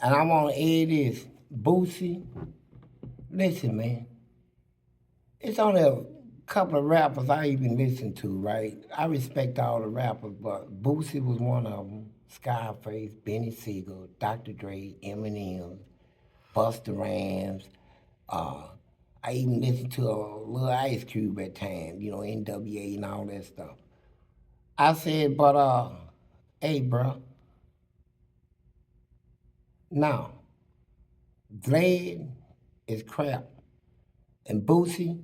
And I want to add this. Boosie, listen, man. It's only a couple of rappers I even listen to, right? I respect all the rappers, but Boosie was one of them. Scarface, Benny Siegel, Dr. Dre, Eminem, Busta Rhymes. Uh, I even listened to a little Ice Cube at times, NWA and all that stuff. I said, but hey, bro, now, Glad is crap. And Boosie,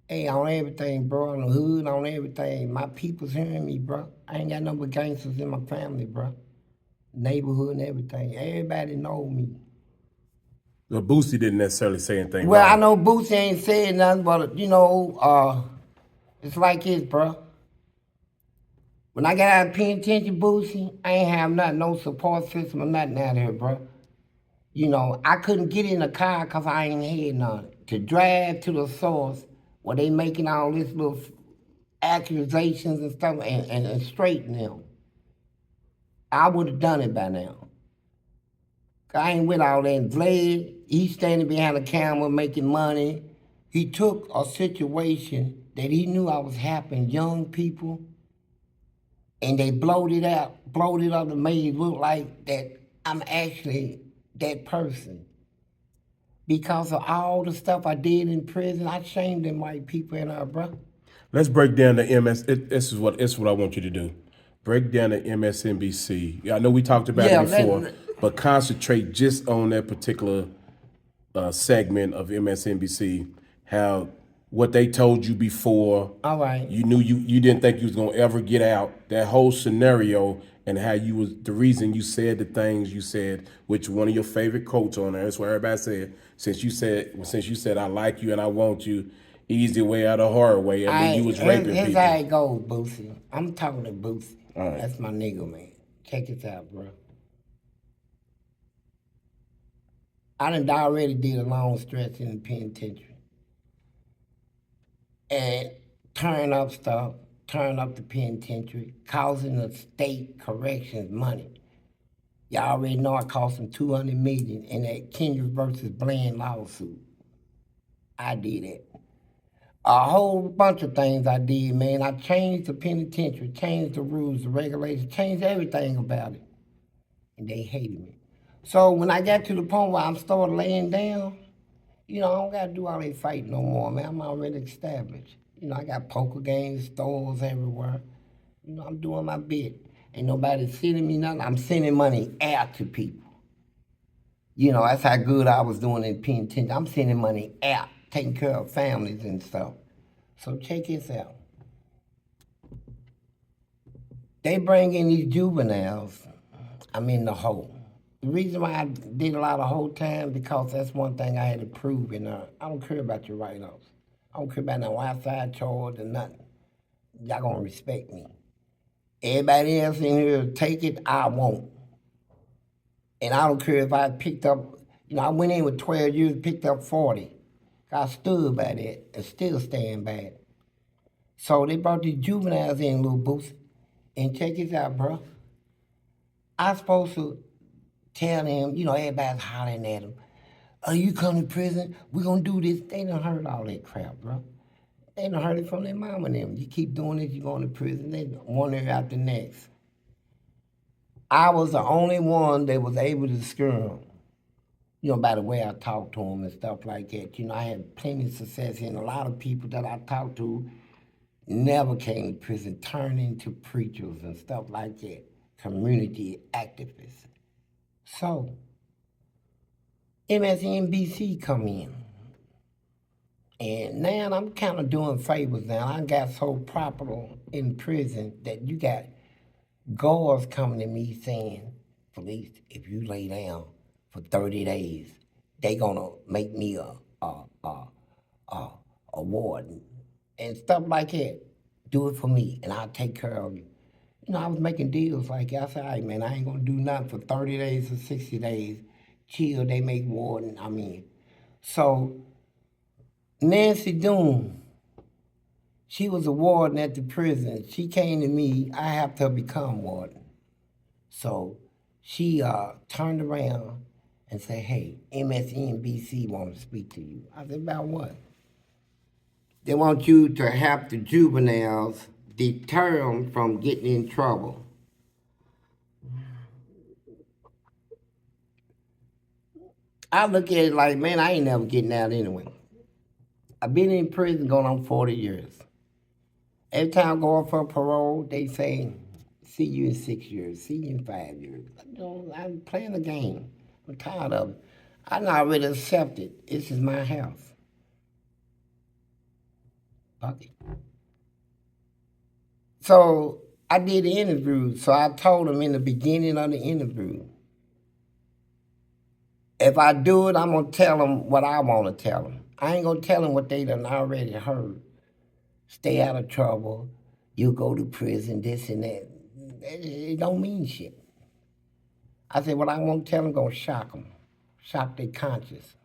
hey, on everything, bro, on the hood, on everything. My people's hearing me, bro. I ain't got no but gangsters in my family, bro. Neighborhood and everything. Everybody know me. Well, Boosie didn't necessarily say anything Well, I wrong. know Boosie ain't said nothing, but, it's like this, bro. When I got out of penitentiary, Boosie, I ain't have nothing, no support system or nothing out here, bro. I couldn't get in the car because I ain't had none. To drive to the source where they making all this little accusations and stuff and straighten them. I would have done it by now. I ain't with all that. Vlad, he's standing behind the camera making money. He took a situation that he knew I was helping young people, and they blowed it up and made it look like that I'm actually that person. Because of all the stuff I did in prison, I shamed them white people in our bro. Let's break down the MS. This is what I want you to do. Break down the MSNBC. Yeah, I know we talked about it Yeah, before, but concentrate just on that particular segment of MSNBC. How what they told you before. all right. You knew you didn't think you was gonna ever get out. That whole scenario and how you was the reason you said the things you said, which one of your favorite quotes on there. That's what everybody said. Since you said I like you and I want you, easy way out of hard way, and then you was raping Here's how people. it goes, Boosie. I'm talking to Boosie. All right. That's my nigga, man. Check this out, bro. I done already did a long stretch in the penitentiary. And turn up stuff, turn up the penitentiary, causing the state corrections money. Y'all already know I cost them $200 million in that Kendrick versus Bland lawsuit. I did it. A whole bunch of things I did, man. I changed the penitentiary, changed the rules, the regulations, changed everything about it. And they hated me. So when I got to the point where I'm started laying down, I don't gotta do all that fighting no more, man. I'm already established. I got poker games, stores everywhere. I'm doing my bit. Ain't nobody sending me nothing. I'm sending money out to people. That's how good I was doing in penitentiary. I'm sending money out, taking care of families and stuff. So check this out. They bring in these juveniles. I'm in the hole. The reason why I did a lot of whole time because that's one thing I had to prove. I don't care about your write-offs. I don't care about no outside charge or nothing. Y'all gonna respect me. Everybody else in here take it, I won't. And I don't care if I picked up, I went in with 12 years, picked up 40. I stood by that and still stand by it. So they brought these juveniles in, little boost. And check this out, bro. I supposed to tell them, everybody's hollering at them. Oh, you come to prison, we gonna do this. They done heard all that crap, bro. They done heard it from their mama and them. You keep doing this, you going to prison. They one year after the next. I was the only one that was able to screw them. By the way I talked to them and stuff like that. I had plenty of success, and a lot of people that I talked to never came to prison, turned into preachers and stuff like that, community activists. So, MSNBC come in. And now I'm kind of doing favors now. I got so popular in prison that you got guards coming to me saying, Fleece, if you lay down for 30 days, they gonna make me a warden and stuff like that. Do it for me, and I'll take care of you. I was making deals like I said, hey, man, I ain't gonna do nothing for 30 days or 60 days. Chill, they make warden. So Nancy Doon, she was a warden at the prison. She came to me, I have to become warden. So She turned around and said, "Hey, MSNBC want to speak to you." I said, "About what?" "They want you to help the juveniles deter them from getting in trouble." I look at it like, man, I ain't never getting out anyway. I've been in prison going on 40 years. Every time I go up for parole, they say, "See you in 6 years, see you in 5 years." I'm playing the game. I'm tired of it. I already accepted. This is my house. Fuck it. So I did the interview. So I told them in the beginning of the interview, if I do it, I'm going to tell them what I want to tell them. I ain't going to tell them what they done already heard. Stay out of trouble. You go to prison, this and that. It don't mean shit. I said, what I want to tell them going to shock their conscience.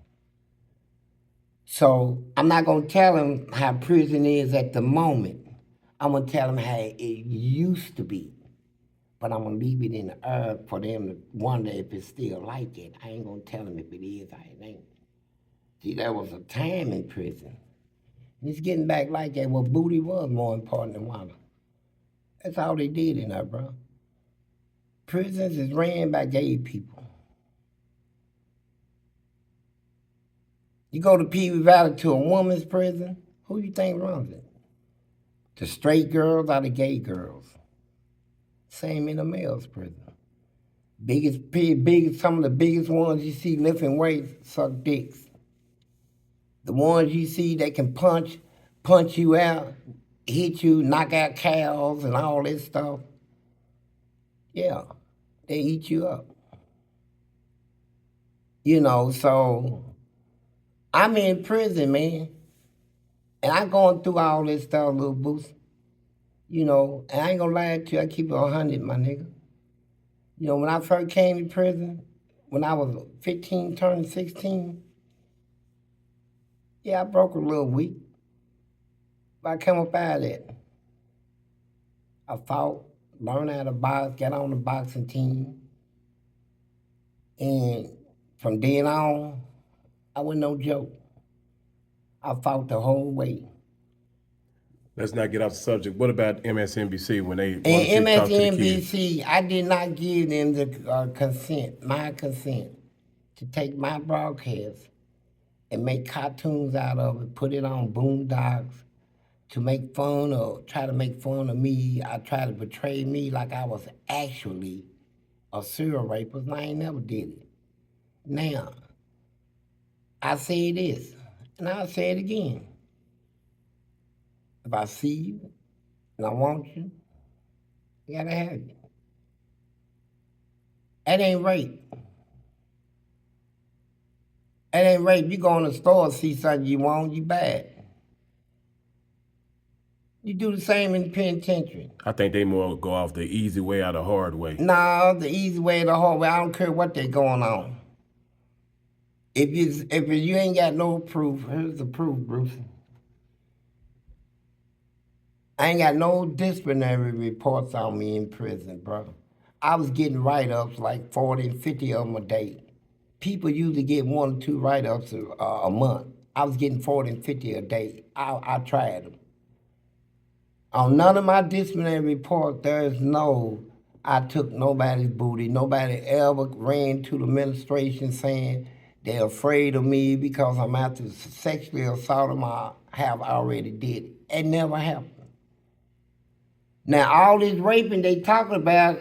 So I'm not going to tell them how prison is at the moment. I'm going to tell them how it used to be. But I'm going to leave it in the earth for them to wonder if it's still like it. I ain't going to tell them if it is or it ain't. See, there was a time in prison. And it's getting back like that. Well, booty was more important than water. That's all they did in there, bro. Prisons is ran by gay people. You go to Pee Valley to a woman's prison, who you think runs it? The straight girls or the gay girls? Same in the male's prison. Some of the biggest ones you see lifting weights suck dicks. The ones you see that can punch you out, hit you, knock out cows and all this stuff. Yeah, they eat you up. So I'm in prison, man. And I'm going through all this stuff, little Boosie. And I ain't gonna lie to you, I keep it 100, my nigga. When I first came to prison, when I was 15, turning 16, yeah, I broke a little weak. But I come up out of it. I fought, learned how to box, got on the boxing team. And from then on, I wasn't no joke. I fought the whole way. Let's not get off the subject. What about MSNBC when they wanted And you to talk to the kids? MSNBC, I did not give them the my consent, to take my broadcast and make cartoons out of it, put it on Boondocks, to make fun or try to make fun of me. I try to portray me like I was actually a serial rapist, and I ain't never did it. Now, I say this, and I'll say it again. If I see you and I want you, I gotta have you. That ain't rape. That ain't rape. You go in the store and see something you want, you bad. You do the same in the penitentiary. I think they more go off the easy way or the hard way. No, the easy way, the hard way. I don't care what they going on. If you ain't got no proof, here's the proof, Bruce. I ain't got no disciplinary reports on me in prison, bro. I was getting write-ups like 40 and 50 of them a day. People usually get 1 or 2 write-ups a month. I was getting 40 and 50 a day. I tried them. On none of my disciplinary reports, there's no, I took nobody's booty. Nobody ever ran to the administration saying they're afraid of me because I'm out to sexually assault them. I have already did it. It never happened. Now, all this raping they talking about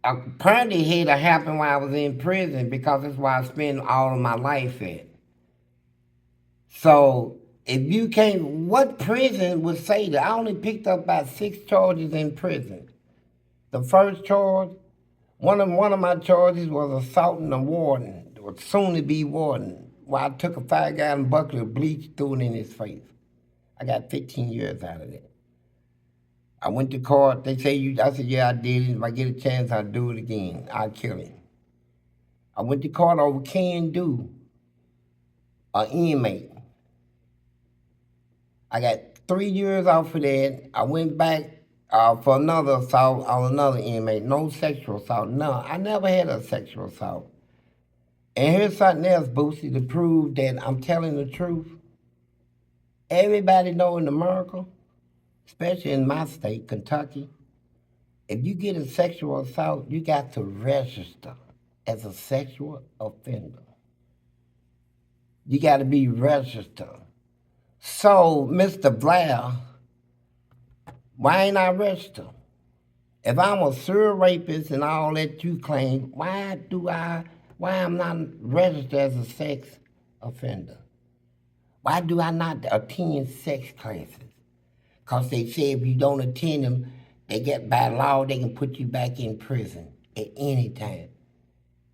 apparently had to happen while I was in prison, because that's where I spend all of my life at. So if you can't, what prison would say that? I only picked up about 6 charges in prison. The first charge, one of my charges was assaulting a warden, or soon to be warden, where I took a 5-gallon bucket of bleach, threw it in his face. I got 15 years out of it. I went to court. They say I said, yeah, I did it. If I get a chance, I'll do it again. I'll kill him. I went to court over can do an inmate. I got 3 years off of that. I went back for another assault on another inmate. No sexual assault. No, I never had a sexual assault. And here's something else, Boosie, to prove that I'm telling the truth. Everybody know in America, especially in my state, Kentucky, if you get a sexual assault, you got to register as a sexual offender. You got to be registered. So, Mr. Blair, why ain't I registered? If I'm a serial rapist and all that you claim, why I'm not registered as a sex offender? Why do I not attend sex classes? Because they say if you don't attend them, they get by law, they can put you back in prison at any time.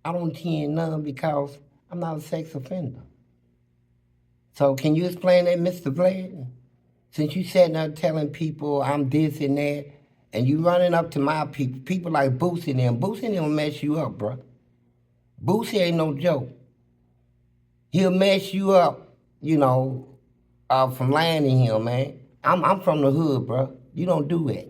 I don't attend none because I'm not a sex offender. So can you explain that, Mr. Blair? Since you sitting there telling people I'm this and that, and you running up to my people like Boosie and them. Boosie and them will mess you up, bro. Boosie ain't no joke. He'll mess you up, from lying to him, man. I'm from the hood, bro. You don't do that.